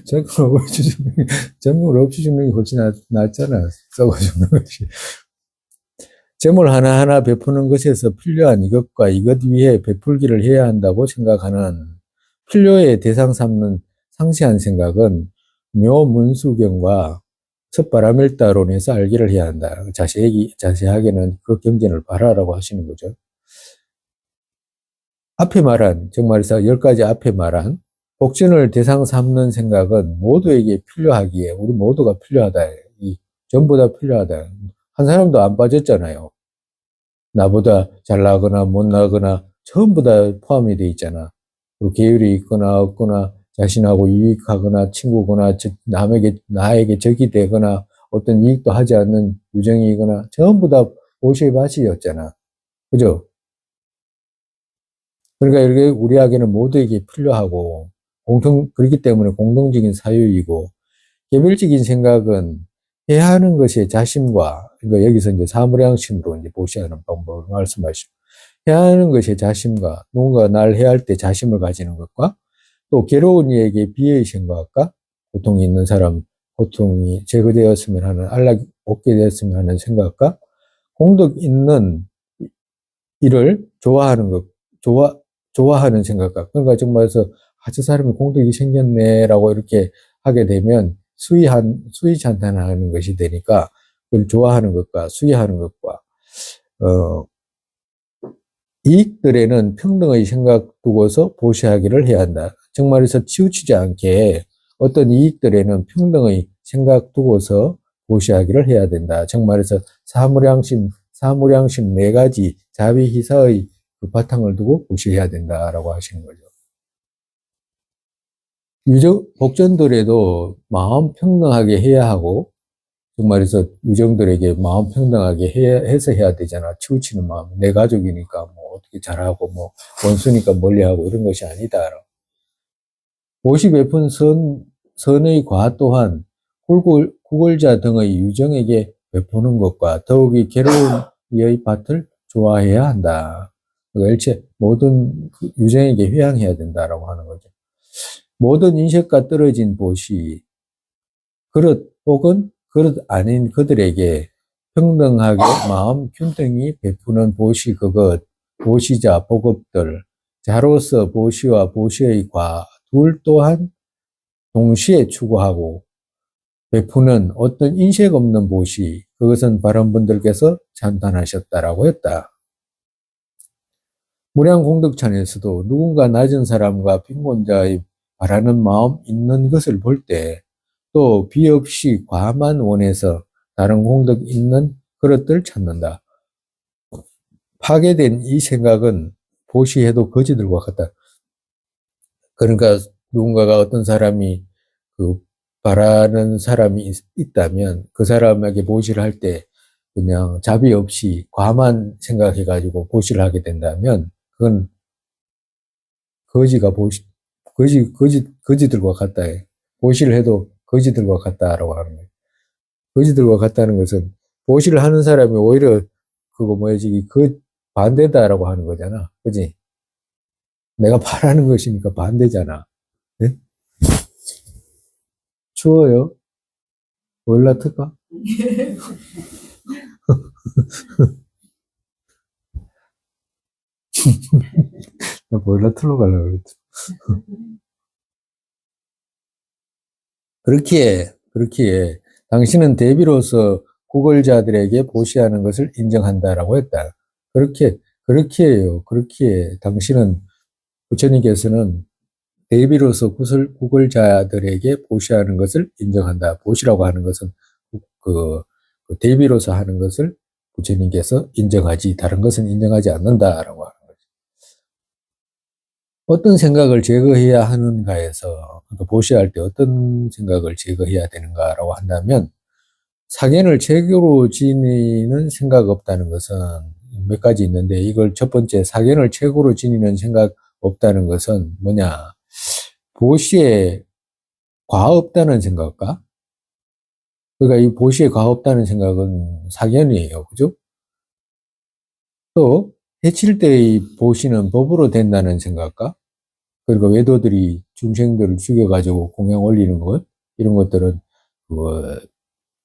재물 없이 죽는 게, 재물 없이 죽는 게 훨씬 낫잖아. 썩어 죽는 것이. 재물 하나하나 베푸는 것에서 필요한 이것과 이것 위에 베풀기를 해야 한다고 생각하는 필요의 대상 삼는 상세한 생각은 묘문수경과 첫바람일다론에서 알기를 해야 한다. 자세하게는 그 경전을 봐라라고 하시는 거죠. 앞에 말한, 정말에서 10가지 앞에 말한 복전을 대상 삼는 생각은 모두에게 필요하기에 우리 모두가 필요하다. 전부 다 필요하다. 한 사람도 안 빠졌잖아요. 나보다 잘나거나 못나거나 전부 다 포함이 돼 있잖아. 계율이 있거나 없거나 자신하고 유익하거나 친구거나 나에게 적이 되거나 어떤 이익도 하지 않는 유정이거나 전부 다 오시의 밭이었잖아. 그죠? 그러니까 이렇게 우리에게는 모두에게 필요하고 그렇기 때문에 공동적인 사유이고 개별적인 생각은 해야 하는 것이 자심과, 그러니까 여기서 이제 사무량심으로 이제 보셔야 하는 방법을 말씀하시고, 해야 하는 것이 자심과, 누군가 날 해야 할 때 자심을 가지는 것과, 또 괴로운 이에게 비의 생각과, 고통이 있는 사람, 고통이 제거되었으면 하는, 안락이 없게 되었으면 하는 생각과, 공덕 있는 일을 좋아하는 것, 좋아하는 생각과, 그러니까 정말서, 저 사람이 공덕이 생겼네라고 이렇게 하게 되면, 수위찬탄하는 것이 되니까, 그걸 좋아하는 것과 수위하는 것과, 어, 이익들에는 평등의 생각 두고서 보시하기를 해야 한다. 정말에서 치우치지 않게 어떤 이익들에는 평등의 생각 두고서 보시하기를 해야 된다. 정말에서 사무량심 4가지 자비희사의 그 바탕을 두고 보시해야 된다라고 하시는 거죠. 복전들에도 마음 평등하게 해야 하고, 정말에서 유정들에게 마음 평등하게 해서 해야 되잖아. 치우치는 마음. 내 가족이니까 뭐 어떻게 잘하고 뭐 원수니까 멀리하고 이런 것이 아니다. 50예푼 선의 과 또한 구걸자 등의 유정에게 베푸는 것과 더욱이 괴로운 이의 밭을 좋아해야 한다. 일체 모든 유정에게 회양해야 된다라고 하는 거죠. 모든 인색과 떨어진 보시, 그릇 혹은 그릇 아닌 그들에게 평등하게 마음 균등히 베푸는 보시 그것, 보시자 보급들, 자로서 보시와 보시의 과, 둘 또한 동시에 추구하고 베푸는 어떤 인색 없는 보시, 그것은 바른분들께서 찬탄하셨다라고 했다. 무량공덕찬에서도 누군가 낮은 사람과 빈곤자의 바라는 마음 있는 것을 볼 때 또 비 없이 과만 원해서 다른 공덕 있는 그릇들 찾는다. 파괴된 이 생각은 보시해도 거지들과 같다. 그러니까 누군가가 어떤 사람이 그 바라는 사람이 있다면 그 사람에게 보시를 할 때 그냥 자비 없이 과만 생각해가지고 보시를 하게 된다면 그건 거지들과 같다. 보시를 해도 거지들과 같다라고 하는 거예요. 거지들과 같다는 것은 보시를 하는 사람이 오히려 그거 뭐지 그 반대다라고 하는 거잖아. 그지? 내가 바라는 것이니까 반대잖아. 네? 추워요? 올라트까? 나 보일러 틀러 가려고 그랬지. 그렇기에 당신은 대비로서 구걸자들에게 보시하는 것을 인정한다라고 했다. 그렇기에 당신은 부처님께서는 대비로서 구걸자들에게 보시하는 것을 인정한다. 보시라고 하는 것은 그 대비로서 하는 것을 부처님께서 인정하지 다른 것은 인정하지 않는다라고 하는 거죠. 어떤 생각을 제거해야 하는가에서 그러니까 보시할 때 어떤 생각을 제거해야 되는가라고 한다면 사견을 최고로 지니는 생각 없다는 것은 몇 가지 있는데 이걸 첫 번째 사견을 최고로 지니는 생각 없다는 것은 뭐냐 보시에 과 없다는 생각과 그러니까 이 보시에 과 없다는 생각은 사견이에요. 그죠? 또 해칠 때의 보시는 법으로 된다는 생각과 그리고 외도들이 중생들을 죽여가지고 공양 올리는 것 이런 것들은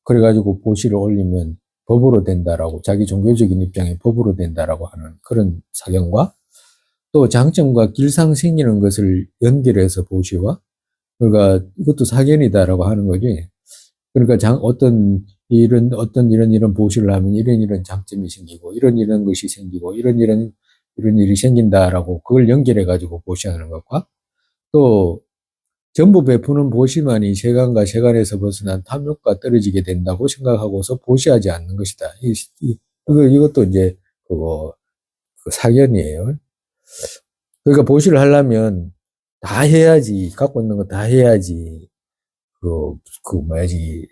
그래가지고 보시를 올리면 법으로 된다라고 자기 종교적인 입장에 법으로 된다라고 하는 그런 사견과 또 장점과 길상 생기는 것을 연결해서 보시와 그러니까 이것도 사견이다라고 하는 거지. 그러니까 어떤 이런 보시를 하면 이런 장점이 생기고 이런 것이 생기고 이런 일이 생긴다라고 그걸 연결해 가지고 보시하는 것과 또 전부 베푸는 보시만이 세간과 세간에서 벗어난 탐욕과 떨어지게 된다고 생각하고서 보시하지 않는 것이다. 이것도 이제 그 사견이에요. 그러니까 보시를 하려면 다 해야지 갖고 있는 거 다 해야지 뭐야지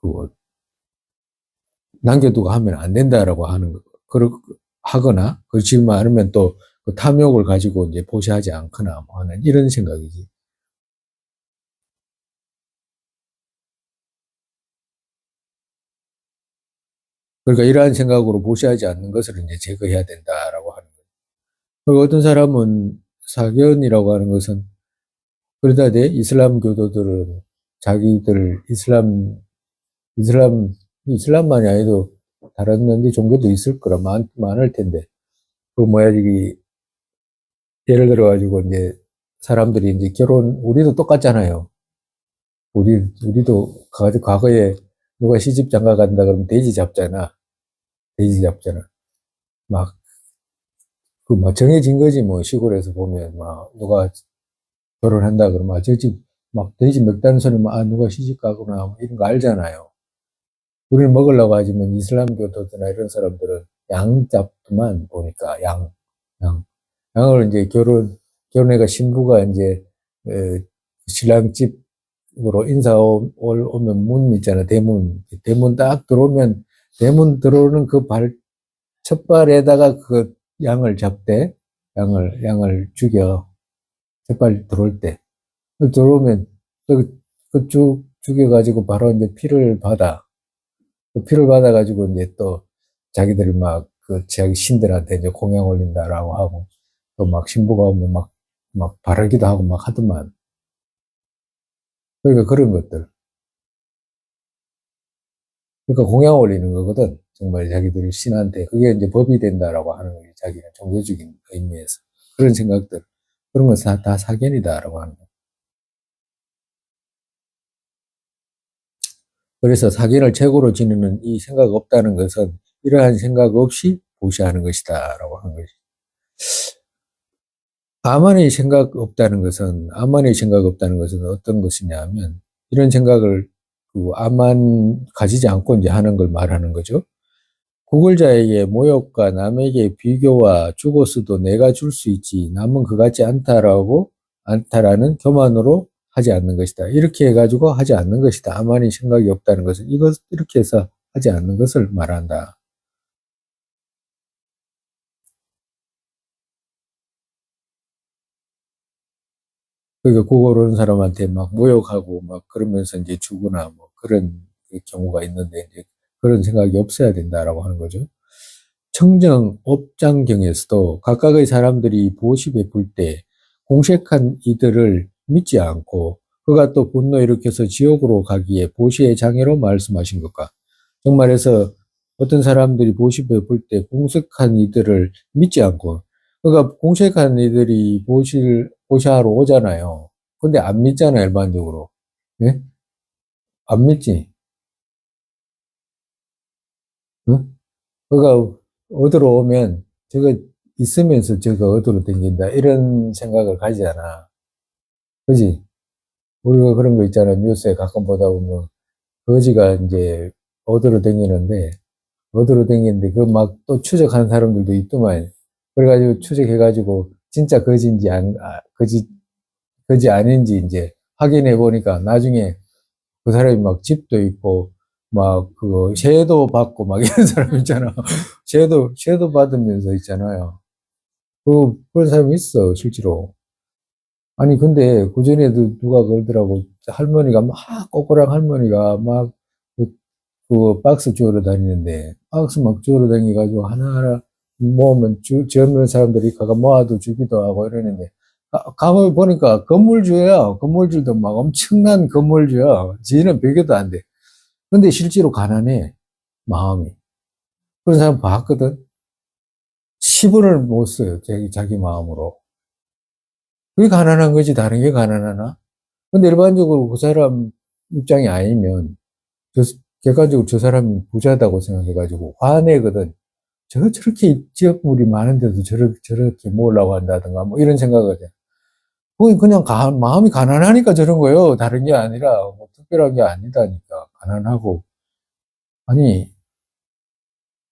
그 남겨두고 하면 안 된다라고 하는 거 하거나 그렇지 않으면 또 그 탐욕을 가지고 이제 보시하지 않거나 뭐 하는 이런 생각이지. 그러니까 이러한 생각으로 보시하지 않는 것을 이제 제거해야 된다라고 하는 거예요. 그리고 어떤 사람은 사견이라고 하는 것은 그러다 대 이슬람 교도들은 자기들 이슬람만이 아니도 다른 종교도 있을 거라 많을 텐데 그 뭐야 이게 예를 들어 가지고 이제 사람들이 이제 우리도 똑같잖아요. 우리도 과거에 누가 시집 장가 간다 그러면 돼지 잡잖아. 돼지 잡잖아. 막 뭐 정해진 거지 뭐 시골에서 보면 막 누가 결혼한다 그러면 저 집 막 돼지 먹다는 소리 막 누가 시집 가거나 뭐 이런 거 알잖아요. 우리는 먹으려고 하지만 이슬람 교도들이나 이런 사람들은 양 잡만 보니까 양 양을 이제 결혼해가 신부가 이제 신랑 집으로 오면 문 있잖아 대문 딱 들어오면 대문 들어오는 그 첫 발에다가 그 양을 잡대 양을 죽여 첫 발 들어올 때 들어오면 쭉 죽여가지고 바로 이제 피를 받아 그 피를 받아가지고 이제 또 자기들 막 그 자기 신들한테 이제 공양 올린다라고 하고 또 막 신부가 오면 막 바라기도 하고 막 하더만. 그러니까 그런 것들. 그러니까 공양 올리는 거거든. 정말 자기들이 신한테. 그게 이제 법이 된다라고 하는 거지. 자기는 종교적인 의미에서. 그런 생각들. 그런 건 다 사견이다라고 하는 거야. 그래서 사견을 최고로 지니는 이 생각 없다는 것은 이러한 생각 없이 보시하는 것이다라고 하는 것이. 아만의 생각 없다는 것은 어떤 것이냐면, 이런 생각을, 아만 가지지 않고 이제 하는 걸 말하는 거죠. 구걸자에게 모욕과 남에게 비교와 죽었어도 내가 줄 수 있지, 남은 그 같지 않다라는 교만으로 하지 않는 것이다. 이렇게 해가지고 하지 않는 것이다. 아만의 생각이 없다는 것은 이렇게 해서 하지 않는 것을 말한다. 그러니까 그걸 오는 사람한테 막 모욕하고 막 그러면서 이제 죽거나 뭐 그런 경우가 있는데 이제 그런 생각이 없어야 된다라고 하는 거죠. 청정 업장경에서도 각각의 사람들이 보시 베풀 때 공색한 이들을 믿지 않고 그가 또 분노 일으켜서 지옥으로 가기에 보시의 장애로 말씀하신 것과 정말해서 어떤 사람들이 보시에 볼 때 공색한 이들을 믿지 않고, 그러니까 공색한 이들이 보시하러 오잖아요. 근데 안 믿잖아요, 일반적으로. 예? 안 믿지. 응? 그러니까 얻으러 오면 저거 있으면서 저거 얻으러 댕긴다. 이런 생각을 가지잖아. 그지? 우리가 그런 거 있잖아. 뉴스에 가끔 보다 보면 거지가 이제 얻으러 댕기는데 얻으러 댕기는데 그 막 또 추적하는 사람들도 있더만. 그래가지고 추적해가지고 진짜 거지인지 거지 아닌지 이제 확인해 보니까 나중에 그 사람이 막 집도 있고 막 그거 쉐도 받고 막 이런 사람 있잖아. 쉐도 받으면서 있잖아요. 그런 사람이 있어, 실제로. 아니, 근데 그전에도 누가 그러더라고. 할머니가 막, 꼬꼬랑 할머니가 막, 그, 그 박스 주우러 다니는데, 박스 막 주우러 다니가지고 하나하나 모으면 젊은 사람들이 가가 모아도 주기도 하고 이러는데, 가만히 보니까 건물주야. 건물주도 막 엄청난 건물주야. 지는 비교도 안 돼. 근데 실제로 가난해, 마음이. 그런 사람 봤거든? 10원을 못 써요, 자기 마음으로. 그게 가난한 거지, 다른 게 가난하나? 근데 일반적으로 그 사람 입장이 아니면, 저, 객관적으로 저 사람이 부자다고 생각해가지고 화내거든. 저렇게 지역물이 많은데도 저렇게 모으려고 한다든가, 뭐 이런 생각을 해. 그건 그냥 마음이 가난하니까 저런 거예요. 다른 게 아니라, 뭐 특별한 게 아니다니까. 가난하고. 아니,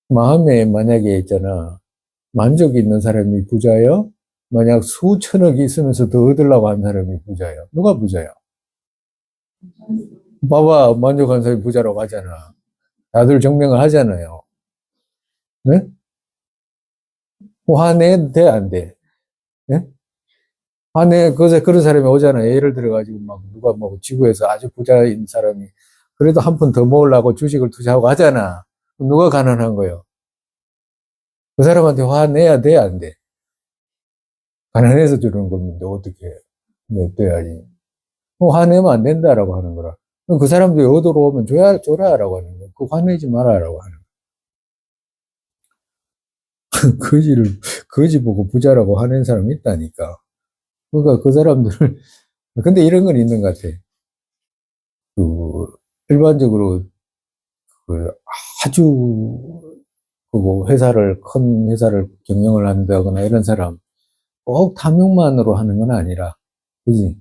마음에 만약에 있잖아. 만족이 있는 사람이 부자예요? 만약 수천억이 있으면서 더 얻으려고 하는 사람이 부자예요. 누가 부자야? 봐봐, 만족한 사람이 부자라고 하잖아. 다들 증명을 하잖아요. 네? 화내, 돼, 안 돼? 네? 화내, 그런 사람이 오잖아. 예를 들어가지고, 막, 누가 뭐, 지구에서 아주 부자인 사람이, 그래도 한 푼 더 모으려고 주식을 투자하고 하잖아. 누가 가난한 거예요? 그 사람한테 화내야 돼, 안 돼? 가난해서 주는 겁니다. 어떻게, 네, 돼야지. 화내면 안 된다라고 하는 거라. 그 사람들이 얻으러 오면 줘라라고 하는 거야. 그 화내지 마라라고 하는 거야. 거지 보고 부자라고 하는 사람이 있다니까. 그러니까 그 사람들, 근데 이런 건 있는 것 같아. 그, 일반적으로, 그, 아주, 그뭐 큰 회사를 경영을 한다거나 이런 사람, 꼭 탐욕만으로 하는 건 아니라, 그지?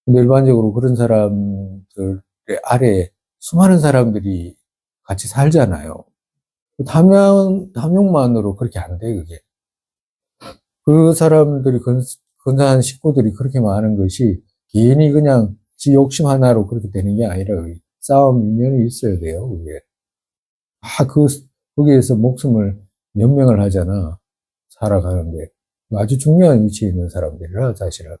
근데 일반적으로 그런 사람들 아래에 수많은 사람들이 같이 살잖아요. 탐욕만으로 그렇게 안 돼, 그게. 그 사람들이, 근사한 식구들이 그렇게 많은 것이 개인이 그냥 지 욕심 하나로 그렇게 되는 게 아니라, 싸움, 인연이 있어야 돼요, 그게. 아, 거기에서 목숨을 연명을 하잖아. 살아가는데. 아주 중요한 위치에 있는 사람들이라, 사실은.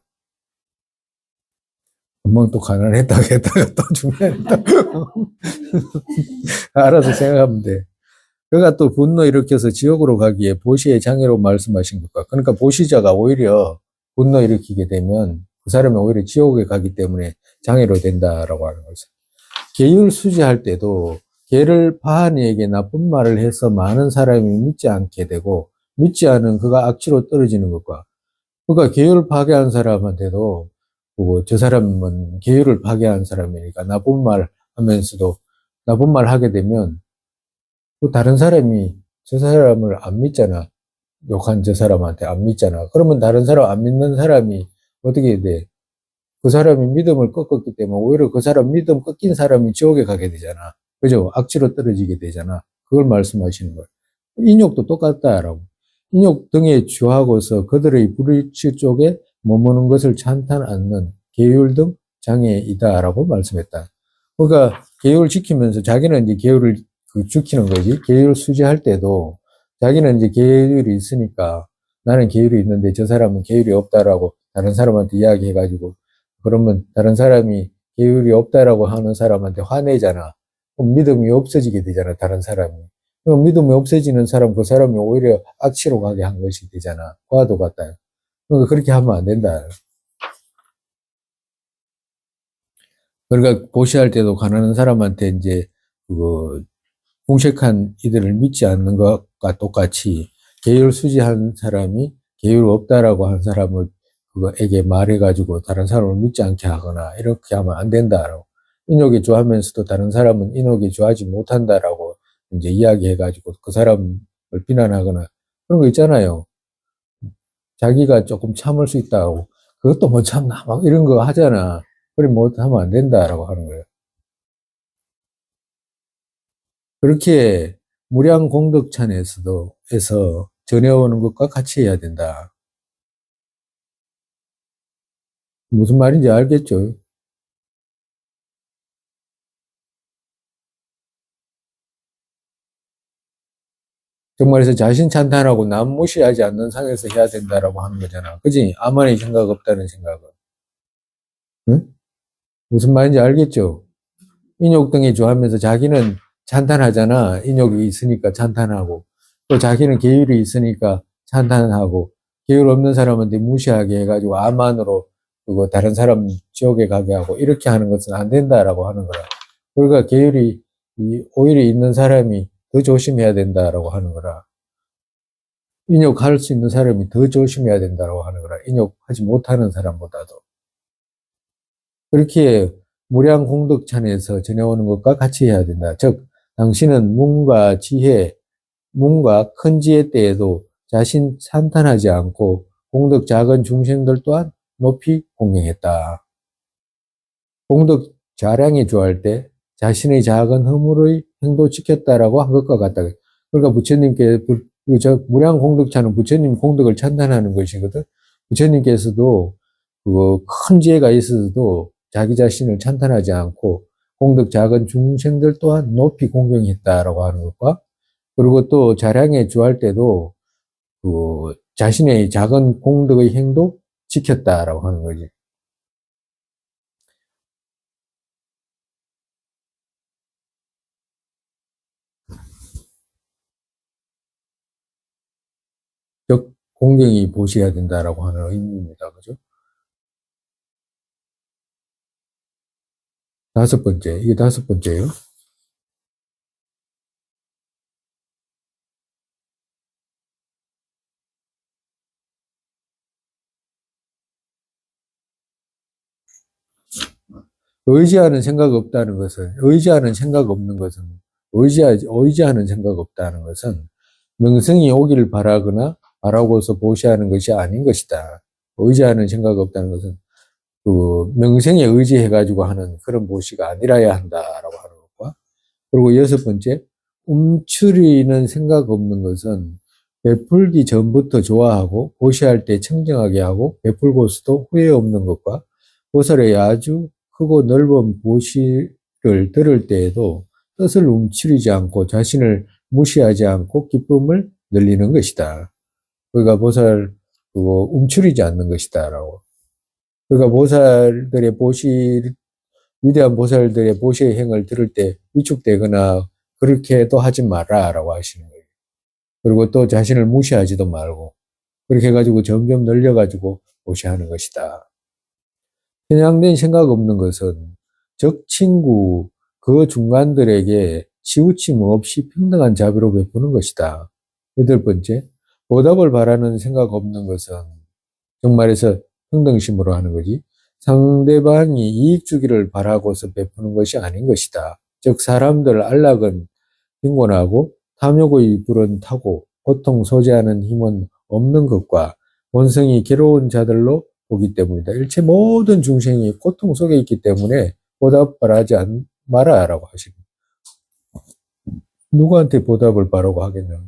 금방 또 가난했다가 했다가 또 중요했다. 알아서 생각하면 돼. 그가 또 분노 일으켜서 지옥으로 가기에 보시의 장애로 말씀하신 것과, 그러니까 보시자가 오히려 분노 일으키게 되면 그 사람이 오히려 지옥에 가기 때문에 장애로 된다라고 하는 거죠. 계율 수지할 때도 개를 파한 이에게 나쁜 말을 해서 많은 사람이 믿지 않게 되고 믿지 않은 그가 악취로 떨어지는 것과, 그러니까 계율 파괴한 사람한테도 보고 저 사람은 계율을 파괴한 사람이니까 나쁜 말 하면서도 나쁜 말 하게 되면 또 다른 사람이 저 사람을 안 믿잖아. 욕한 저 사람한테 안 믿잖아. 그러면 다른 사람 안 믿는 사람이 어떻게 돼? 그 사람이 믿음을 꺾었기 때문에 오히려 그 사람 믿음 꺾인 사람이 지옥에 가게 되잖아. 그죠? 악취로 떨어지게 되잖아. 그걸 말씀하시는 거예요. 인욕도 똑같다라고. 인욕 등에 주하고서 그들의 불의치 쪽에 머무는 것을 찬탄 않는 계율 등 장애이다라고 말씀했다. 그러니까 계율 지키면서 자기는 이제 계율을 지키는 거지. 계율 수지할 때도 자기는 이제 계율이 있으니까 나는 계율이 있는데 저 사람은 계율이 없다라고 다른 사람한테 이야기해가지고 그러면 다른 사람이 계율이 없다라고 하는 사람한테 화내잖아. 그럼 믿음이 없어지게 되잖아, 다른 사람이. 그럼 믿음이 없어지는 사람, 그 사람이 오히려 악취로 가게 한 것이 되잖아. 과도 같다. 그러니까 그렇게 하면 안 된다. 그러니까 보시할 때도 가난한 사람한테 이제 그거 궁색한 이들을 믿지 않는 것과 똑같이 계율 수지한 사람이 계율 없다라고 한 사람을 그거에게 말해가지고 다른 사람을 믿지 않게 하거나 이렇게 하면 안 된다라고. 인욕에 좋아하면서도 다른 사람은 인욕에 좋아하지 못한다라고 이제 이야기해가지고 그 사람을 비난하거나 그런 거 있잖아요. 자기가 조금 참을 수 있다고. 그것도 못 참나 막 이런 거 하잖아. 그래 못 하면 안 된다라고 하는 거예요. 그렇게 무량 공덕찬에서도 해서 전해오는 것과 같이 해야 된다. 무슨 말인지 알겠죠? 정말에서 자신 찬탄하고 남 무시하지 않는 상에서 해야 된다라고 하는 거잖아. 그지? 아무리 생각 없다는 생각은. 응? 무슨 말인지 알겠죠? 인욕 등에 좋아하면서 자기는 찬탄하잖아. 인욕이 있으니까 찬탄하고. 또 자기는 계율이 있으니까 찬탄하고. 계율 없는 사람한테 무시하게 해가지고 암만으로 그거 다른 사람 지옥에 가게 하고 이렇게 하는 것은 안 된다라고 하는 거라. 그러니까 계율이 오히려 있는 사람이 더 조심해야 된다라고 하는 거라. 인욕할 수 있는 사람이 더 조심해야 된다고 하는 거라. 인욕하지 못하는 사람보다도. 그렇게 무량 공덕찬에서 전해오는 것과 같이 해야 된다. 즉, 당신은 문과 지혜, 문과 큰 지혜 때에도 자신 산탄하지 않고 공덕 작은 중생들 또한 높이 공경했다. 공덕 자량이 좋아할 때 자신의 작은 허물의 행도 지켰다라고 한 것과 같다. 그러니까 부처님께 무량 공덕차는 부처님 공덕을 찬탄하는 것이거든. 부처님께서도 그큰 지혜가 있어도 자기 자신을 찬탄하지 않고 공덕 작은 중생들 또한 높이 공경했다라고 하는 것과 그리고 또 자량에 주할 때도 자신의 작은 공덕의 행도 지켰다라고 하는 거지. 즉 공경이 보셔야 된다라고 하는 의미입니다. 그죠? 다섯 번째, 이게 다섯 번째예요. 의지하는 생각 없다는 것은, 의지하는 생각 없는 것은, 의지하는 생각 없다는 것은 명성이 오기를 바라거나 바라고서 보시하는 것이 아닌 것이다. 의지하는 생각 없다는 것은 명성에 의지해가지고 하는 그런 보시가 아니라야 한다라고 하는 것과 그리고 여섯 번째, 움츠리는 생각 없는 것은 베풀기 전부터 좋아하고 보시할 때 청정하게 하고 베풀고서도 후회 없는 것과 보살의 아주 크고 넓은 보시를 들을 때에도 뜻을 움츠리지 않고 자신을 무시하지 않고 기쁨을 늘리는 것이다. 그러니까 보살 그거 움츠리지 않는 것이다라고. 그러니까 보살들의 보시 위대한 보살들의 보시의 행을 들을 때 위축되거나 그렇게도 하지 마라라고 하시는 거예요. 그리고 또 자신을 무시하지도 말고 그렇게 해가지고 점점 늘려가지고 보시하는 것이다. 편향된 생각 없는 것은 적 친구 그 중간들에게 치우침 없이 평등한 자비로 베푸는 것이다. 여덟 번째, 보답을 바라는 생각 없는 것은 정말에서 평등심으로 하는 거지. 상대방이 이익 주기를 바라고서 베푸는 것이 아닌 것이다. 즉 사람들 안락은 빈곤하고 탐욕의 불은 타고 고통 소재하는 힘은 없는 것과 본성이 괴로운 자들로 보기 때문이다. 일체 모든 중생이 고통 속에 있기 때문에 보답 바라지 마라라고 하시고 누구한테 보답을 바라고 하겠냐.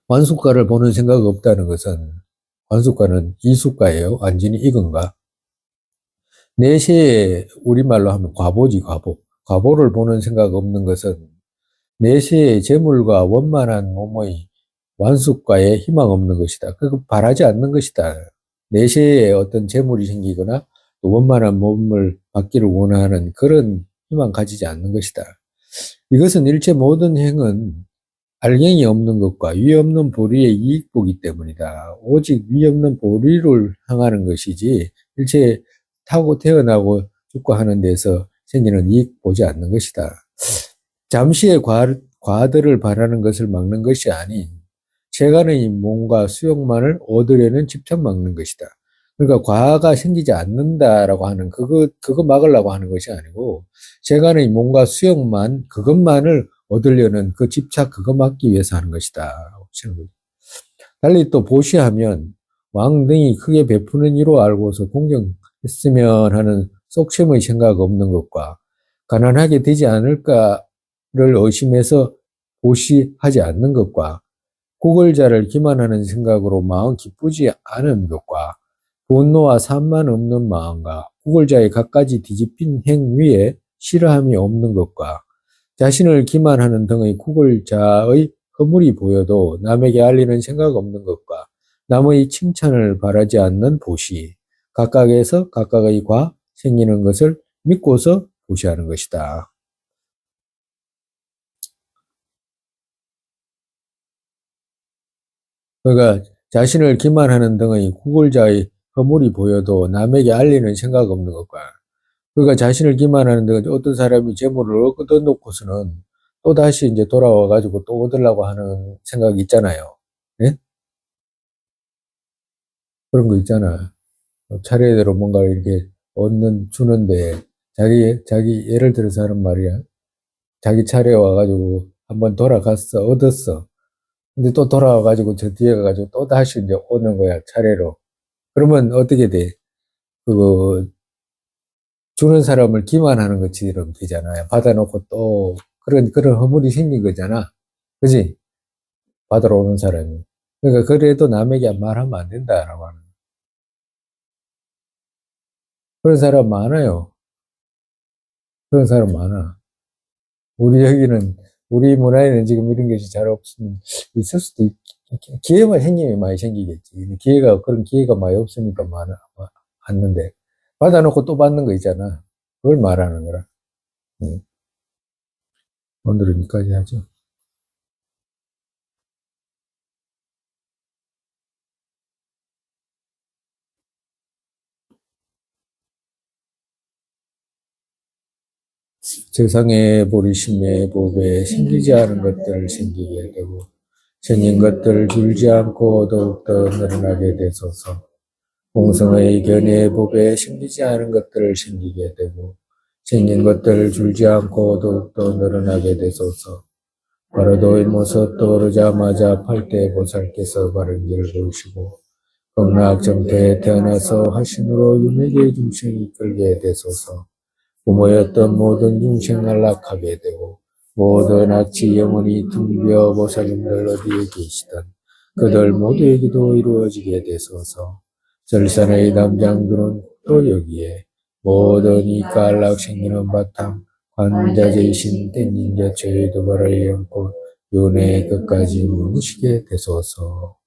완숙가를 보는 생각 없다는 것은 완숙가는 이숙가예요. 완전히 익은가. 내세에 우리말로 하면 과보지 과보. 과보를 보는 생각 없는 것은 내세의 재물과 원만한 몸의 완숙과에 희망 없는 것이다. 그거 바라지 않는 것이다. 내세에 어떤 재물이 생기거나 또 원만한 몸을 받기를 원하는 그런 희망 가지지 않는 것이다. 이것은 일체 모든 행은 알갱이 없는 것과 위 없는 보리의 이익 보기 때문이다. 오직 위 없는 보리를 향하는 것이지 일체 타고 태어나고 죽고 하는 데서 생기는 이익 보지 않는 것이다. 잠시의 과들을 바라는 것을 막는 것이 아닌 세간의 몸과 수용만을 얻으려는 집착 막는 것이다. 그러니까 과가 생기지 않는다라고 하는 그거 막으려고 하는 것이 아니고 세간의 몸과 수용만 그것만을 얻으려는 그 집착 그거 막기 위해서 하는 것이다. 달리 또 보시하면 왕 등이 크게 베푸는 이로 알고서 공경했으면 하는 속셈의 생각 없는 것과 가난하게 되지 않을까를 의심해서 보시하지 않는 것과 구걸자를 기만하는 생각으로 마음 기쁘지 않은 것과 분노와 산만 없는 마음과 구걸자의 갖가지 뒤집힌 행위에 싫어함이 없는 것과 자신을 기만하는 등의 구걸자의 허물이 보여도 남에게 알리는 생각 없는 것과 남의 칭찬을 바라지 않는 보시, 각각에서 각각의 과 생기는 것을 믿고서 보시하는 것이다. 그러니까 자신을 기만하는 등의 구걸자의 허물이 보여도 남에게 알리는 생각 없는 것과 그러니까 자신을 기만하는 등은 어떤 사람이 재물을 얻어놓고서는 또 다시 이제 돌아와 가지고 또 얻으려고 하는 생각이 있잖아요. 예? 그런 거 있잖아. 차례대로 뭔가 이렇게 주는데 예를 들어서 하는 말이야. 자기 차례 와가지고 한번 돌아갔어, 얻었어. 근데 또 돌아와가지고 저 뒤에 가가지고 또 다시 이제 오는 거야, 차례로. 그러면 어떻게 돼? 그거, 주는 사람을 기만하는 것처럼 되잖아요. 받아놓고 또, 그런 허물이 생긴 거잖아. 그지? 받으러 오는 사람이. 그러니까 그래도 남에게 말하면 안 된다라고 하는. 그런 사람 많아요. 그런 사람 많아. 우리 문화에는 지금 이런 것이 잘 있을 수도 기회만 생기면 많이 생기겠지. 그런 기회가 많이 없으니까 않는데. 받아놓고 또 받는 거 있잖아. 그걸 말하는 거라. 네. 오늘은 여기까지 하죠. 세상에 보리심의 법에 생기지 않은 것들 생기게 되고, 생긴 것들 줄지 않고 더욱더 늘어나게 되소서. 공성의 견해의 법에 생기지 않은 것들을 생기게 되고 생긴 것들을 줄지 않고 더욱더 늘어나게 되소서. 바로도의 모습 떠오르자마자 팔대 보살께서 바른 길을 보이시고 극락정태에 태어나서 화신으로 윤회계 중생이 이끌게 되소서. 부모였던 모든 중생 안락하게 되고 모든 악취 영원히 둥비어 보살님들 어디에 계시던 그들 모두의 기도 이루어지게 되소서. 절산의 담장들은 또 여기에 모든 이가 안락 생기는 바탕 관자재이신 땡긴자 저희 도발을 연고 윤회 끝까지 묵으시게 되소서.